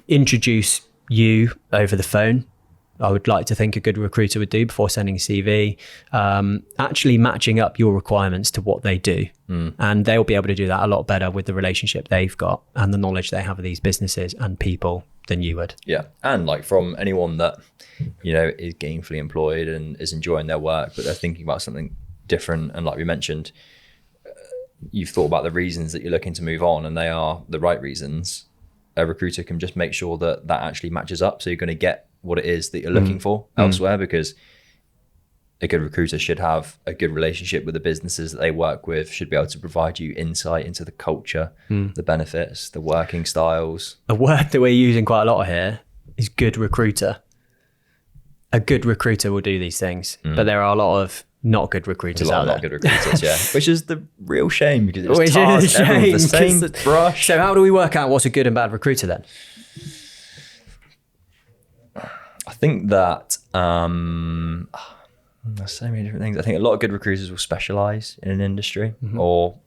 introduce you over the phone. I would like to think a good recruiter would do before sending a CV, actually matching up your requirements to what they do. And they'll be able to do that a lot better with the relationship they've got and the knowledge they have of these businesses and people than you would. Yeah. And like from anyone that, you know, is gainfully employed and is enjoying their work, but they're thinking about something different. And like we mentioned, you've thought about the reasons that you're looking to move on and they are the right reasons. A recruiter can just make sure that that actually matches up. So you're going to get what it is that you're looking for elsewhere, because a good recruiter should have a good relationship with the businesses that they work with, should be able to provide you insight into the culture, the benefits, the working styles. A word that we're using quite a lot here is good recruiter. A good recruiter will do these things, but there are a lot of not good recruiters out there. Not good recruiters, yeah. Which is the real shame, because it's tasked everyone with the same brush. So how do we work out what's a good and bad recruiter then? I think that there's so many different things. I think a lot of good recruiters will specialize in an industry or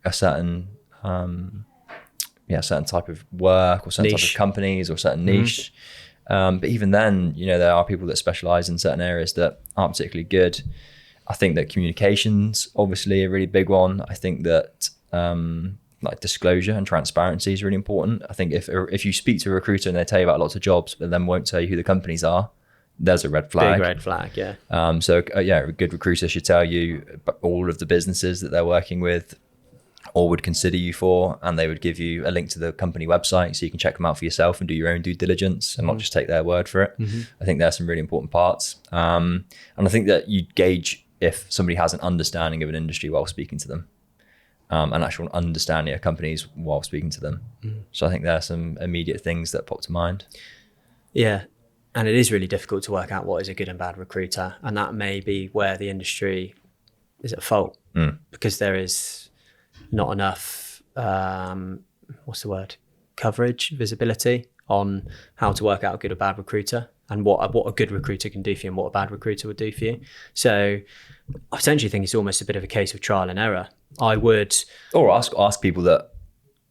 a certain certain type of work or certain type of companies or certain niche. But even then, you know, there are people that specialize in certain areas that aren't particularly good. I think that communication's obviously a really big one. I think that like disclosure and transparency is really important. I think if you speak to a recruiter and they tell you about lots of jobs, but then won't tell you who the companies are, there's a red flag. Big red flag, yeah. A good recruiter should tell you all of the businesses that they're working with or would consider you for, and they would give you a link to the company website so you can check them out for yourself and do your own due diligence and not just take their word for it. I think there's some really important parts. And I think that you gauge if somebody has an understanding of an industry while speaking to them, an actual understanding of companies while speaking to them. So I think there are some immediate things that pop to mind. Yeah. And it is really difficult to work out what is a good and bad recruiter. And that may be where the industry is at fault, because there is not enough, coverage, visibility on how to work out a good or bad recruiter and what a good recruiter can do for you and what a bad recruiter would do for you. So I essentially think it's almost a bit of a case of trial and error. Or ask people that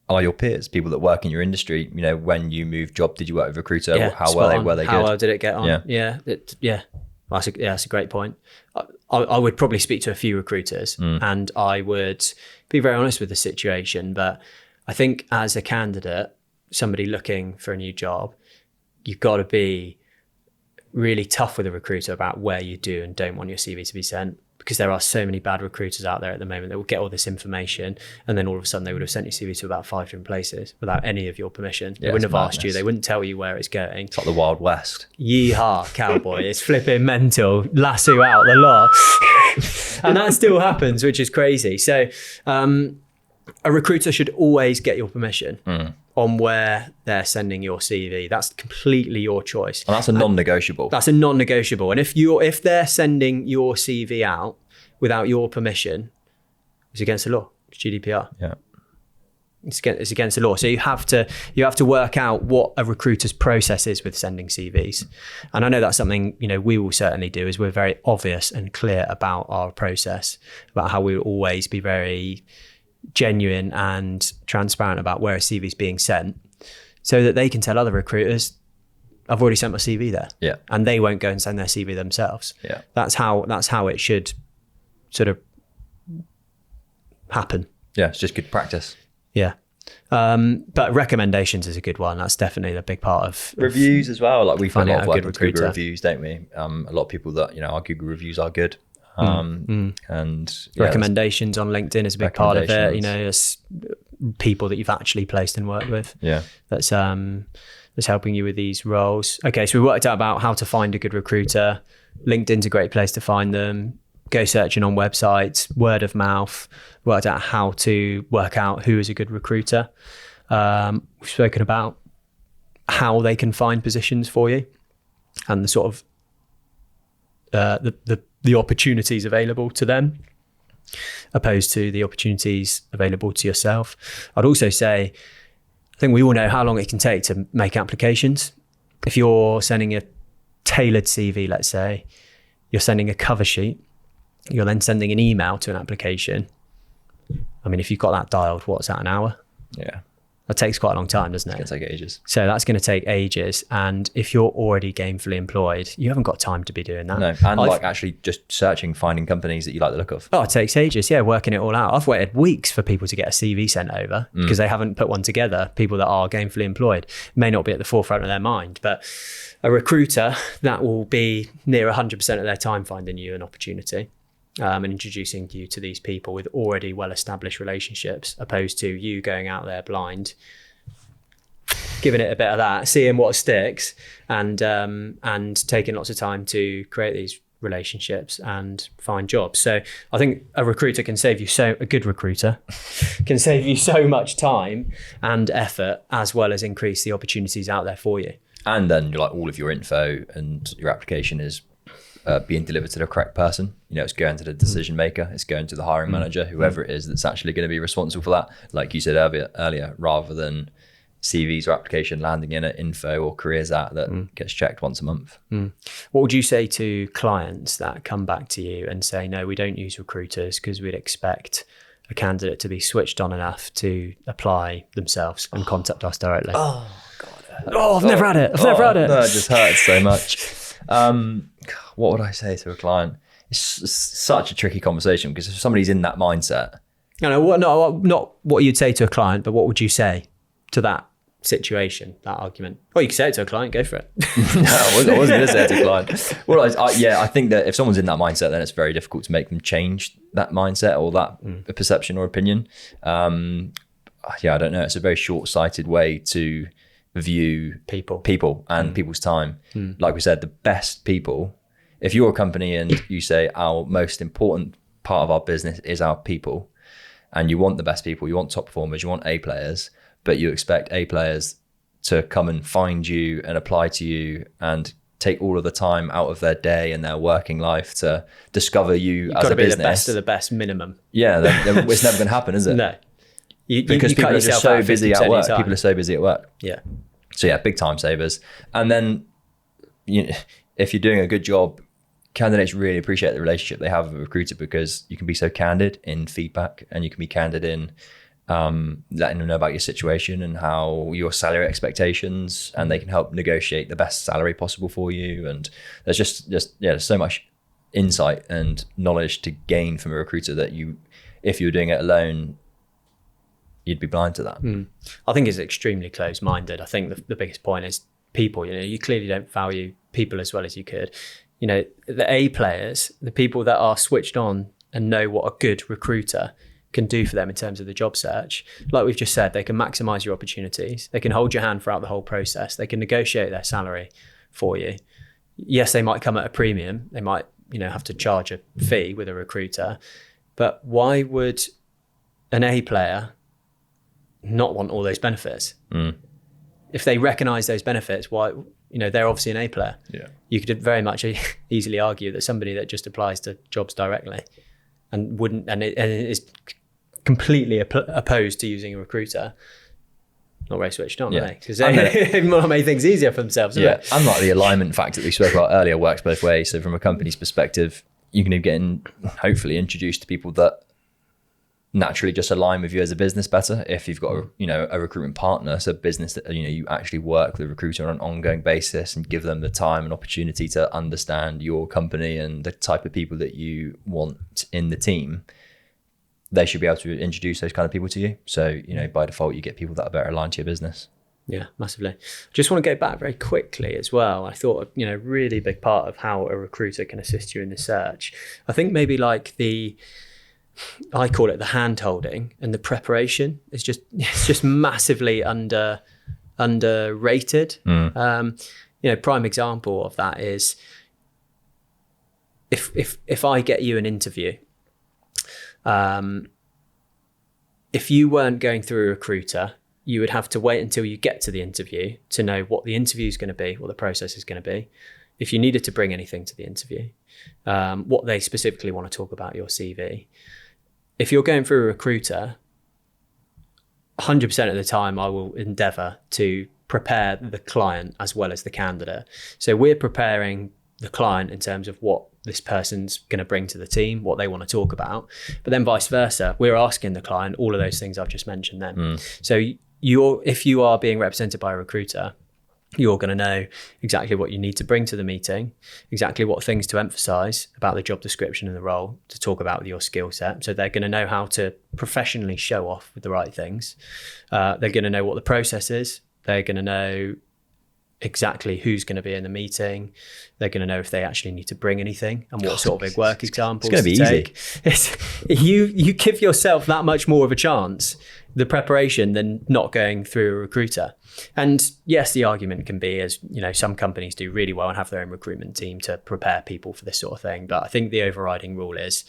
are your peers, people that work in your industry. You know, when you moved job, did you work with a recruiter? Yeah, how were they good? How well did it get on? Yeah. That's a great point. I would probably speak to a few recruiters and I would be very honest with the situation. But I think as a candidate, somebody looking for a new job, you've got to be really tough with a recruiter about where you do and don't want your CV to be sent, because there are so many bad recruiters out there at the moment that will get all this information and then all of a sudden they would have sent your CV to about 5 different places without any of your permission. They wouldn't have asked you. They wouldn't tell you where it's going. It's like the Wild West. Yeehaw, cowboy. It's flipping mental. Lasso out the lot. And that still happens, which is crazy. So a recruiter should always get your permission on where they're sending your CV. That's completely your choice. And that's a non-negotiable. That's a non-negotiable. And if they're sending your CV out without your permission, it's against the law. It's GDPR. Yeah. It's against the law. So you have to work out what a recruiter's process is with sending CVs. And I know that's something, you know, we will certainly do, is we're very obvious and clear about our process, about how we will always be very genuine and transparent about where a CV is being sent, so that they can tell other recruiters, I've already sent my CV there. Yeah. And they won't go and send their CV themselves. Yeah. That's how it should sort of happen. Yeah, it's just good practice. Yeah. But recommendations is a good one. That's definitely a big part of reviews as well. Like we find a lot of work with Google recruiter. reviews, don't we? A lot of people that, you know, our Google reviews are good. And recommendations on LinkedIn is a big part of it. You know, it's people that you've actually placed and worked with. Yeah. That's helping you with these roles. Okay, so we worked out about how to find a good recruiter. LinkedIn's a great place to find them. Go searching on websites, word of mouth. Worked out how to work out who is a good recruiter. We've spoken about how they can find positions for you and the sort of the opportunities available to them opposed to the opportunities available to yourself. I'd also say, I think we all know how long it can take to make applications. If you're sending a tailored CV, let's say, you're sending a cover sheet, you're then sending an email to an application. I mean, if you've got that dialed, what's that, an hour? Yeah. That takes quite a long time, doesn't it? It's going to take ages. So that's going to take ages. And if you're already gainfully employed, you haven't got time to be doing that. No, and like actually just finding companies that you like the look of. Oh, it takes ages. Yeah, working it all out. I've waited weeks for people to get a CV sent over because they haven't put one together. People that are gainfully employed may not be at the forefront of their mind, but a recruiter, that will be near 100% of their time finding you an opportunity. And introducing you to these people with already well-established relationships, opposed to you going out there blind, giving it a bit of that, seeing what sticks, and taking lots of time to create these relationships and find jobs. So I think a recruiter can save you a good recruiter can save you so much time and effort, as well as increase the opportunities out there for you. And then like all of your info and your application is being delivered to the correct person. It's going to the decision maker, it's going to the hiring manager, whoever it is that's actually going to be responsible for that. Like you said earlier, rather than CVs or application landing in at info or careers that gets checked once a month. What would you say to clients that come back to you and say, no, we don't use recruiters because we'd expect a candidate to be switched on enough to apply themselves and contact us directly? Oh, God. I've never had it. I've never had it. No, it just hurts so much. What would I say to a client? It's such a tricky conversation, because if somebody's in that mindset, not what you'd say to a client, but what would you say to that situation, that argument? Well, you can say it to a client, go for it. No, I wasn't going to say it to a client. Well, I think that if someone's in that mindset, then it's very difficult to make them change that mindset or that perception or opinion. I don't know. It's a very short-sighted way to view people and people's time. Like we said, the best people, if you're a company and you say our most important part of our business is our people, and you want the best people, you want top performers, you want A players, but you expect A players to come and find you and apply to you and take all of the time out of their day and their working life to discover you as a business. You've got to be the best of the best minimum. Yeah, then it's never going to happen, is it? No. Because people are just so busy at work. People are so busy at work. Yeah. So yeah, big time savers. And then if you're doing a good job, candidates really appreciate the relationship they have with a recruiter, because you can be so candid in feedback, and you can be candid in letting them know about your situation and how your salary expectations, and they can help negotiate the best salary possible for you. And there's there's so much insight and knowledge to gain from a recruiter that if you're doing it alone, you'd be blind to that. I think it's extremely close-minded. I think the biggest point is people. You clearly don't value people as well as you could. The A players, the people that are switched on and know what a good recruiter can do for them in terms of the job search. Like we've just said, they can maximize your opportunities. They can hold your hand throughout the whole process. They can negotiate their salary for you. Yes, they might come at a premium. They might, have to charge a fee with a recruiter. But why would an A player not want all those benefits? If they recognize those benefits, why? They're obviously an A player. Yeah. You could very much easily argue that somebody that just applies to jobs directly and is completely opposed to using a recruiter, not very switched on, are they? Because they want to make things easier for themselves. Yeah, and like the alignment factor that we spoke about earlier works both ways. So from a company's perspective, you can get hopefully introduced to people that naturally just align with you as a business better. If you've got a recruitment partner, so a business that you actually work with a recruiter on an ongoing basis and give them the time and opportunity to understand your company and the type of people that you want in the team, they should be able to introduce those kind of people to you. So by default, you get people that are better aligned to your business. Yeah, massively. Just want to go back very quickly as well. I thought, a really big part of how a recruiter can assist you in the search, I think maybe like I call it the hand holding and the preparation. It's just massively underrated. Prime example of that is if I get you an interview, if you weren't going through a recruiter, you would have to wait until you get to the interview to know what the interview is going to be, what the process is going to be. If you needed to bring anything to the interview, what they specifically want to talk about your CV. If you're going through a recruiter, 100% of the time I will endeavour to prepare the client as well as the candidate. So we're preparing the client in terms of what this person's going to bring to the team, what they want to talk about. But then vice versa, we're asking the client all of those things I've just mentioned then. So if you are being represented by a recruiter, you're going to know exactly what you need to bring to the meeting, exactly what things to emphasize about the job description and the role to talk about your skill set. So they're going to know how to professionally show off with the right things. They're going to know what the process is. They're going to know exactly who's going to be in the meeting. They're going to know if they actually need to bring anything and what sort of big work examples it's going to be easy. You give yourself that much more of a chance, the preparation, than not going through a recruiter. And yes, the argument can be, as you know, some companies do really well and have their own recruitment team to prepare people for this sort of thing. But I think the overriding rule is,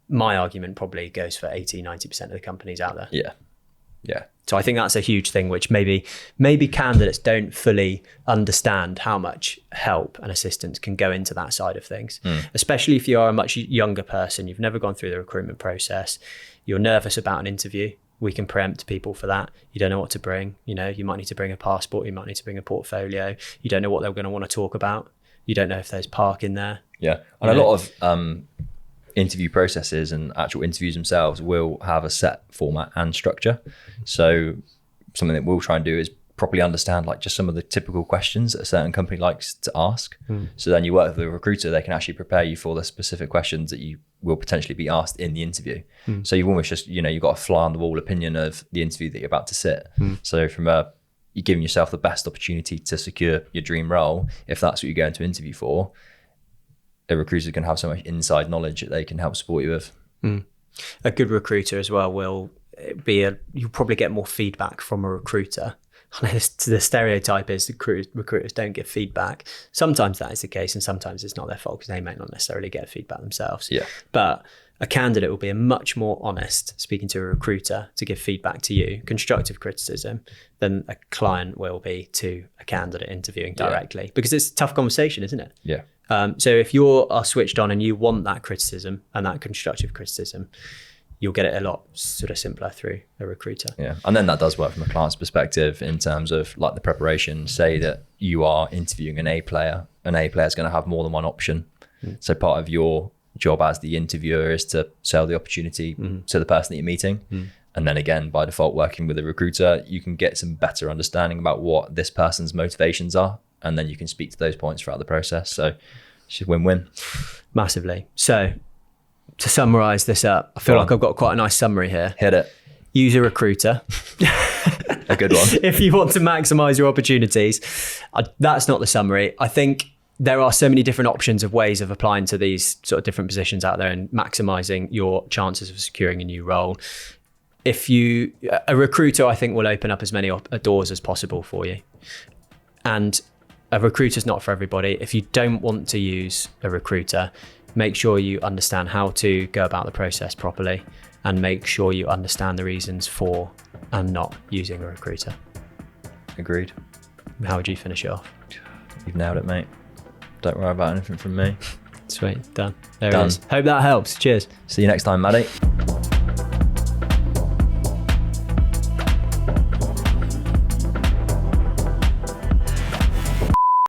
my argument probably goes for 80-90% of the companies out there. Yeah. So I think that's a huge thing, which maybe candidates don't fully understand how much help and assistance can go into that side of things, especially if you are a much younger person, you've never gone through the recruitment process, you're nervous about an interview. We can preempt people for that. You don't know what to bring. You know, you might need to bring a passport, you might need to bring a portfolio. You don't know what they're going to want to talk about. You don't know if there's parking there. Yeah. And a lot of interview processes and actual interviews themselves will have a set format and structure. So something that we'll try and do is properly understand like just some of the typical questions that a certain company likes to ask. So then you work with a recruiter, they can actually prepare you for the specific questions that you will potentially be asked in the interview. So you've almost just, you know, you've got a fly on the wall opinion of the interview that you're about to sit. So you're giving yourself the best opportunity to secure your dream role, if that's what you're going to interview for. A recruiter can have so much inside knowledge that they can help support you with. A good recruiter as well will be you'll probably get more feedback from a recruiter. I know the stereotype is that recruiters don't give feedback. Sometimes that is the case, and sometimes it's not their fault because they may not necessarily get feedback themselves. Yeah. But a candidate will be much more honest speaking to a recruiter to give feedback to you, constructive criticism, than a client will be to a candidate interviewing directly, because it's a tough conversation, isn't it? Yeah. So if you are switched on and you want that criticism and that constructive criticism, you'll get it a lot sort of simpler through a recruiter. Yeah. And then that does work from a client's perspective in terms of like the preparation. Say that you are interviewing an A player. An A player is going to have more than one option. So part of your job as the interviewer is to sell the opportunity to the person that you're meeting. And then again, by default, working with a recruiter, you can get some better understanding about what this person's motivations are. And then you can speak to those points throughout the process. So it's a win-win. Massively. So to summarize this up, I feel like I've got quite a nice summary here. Hit it. Use a recruiter. A good one. If you want to maximize your opportunities. That's not the summary. I think there are so many different options of ways of applying to these sort of different positions out there and maximizing your chances of securing a new role. A recruiter, I think, will open up as many doors as possible for you. And a recruiter's not for everybody. If you don't want to use a recruiter, make sure you understand how to go about the process properly, and make sure you understand the reasons for and not using a recruiter. Agreed. How would you finish it off? You've nailed it, mate. Don't worry about anything from me. Sweet, done. There it is. Hope that helps. Cheers. See you next time, Maddie.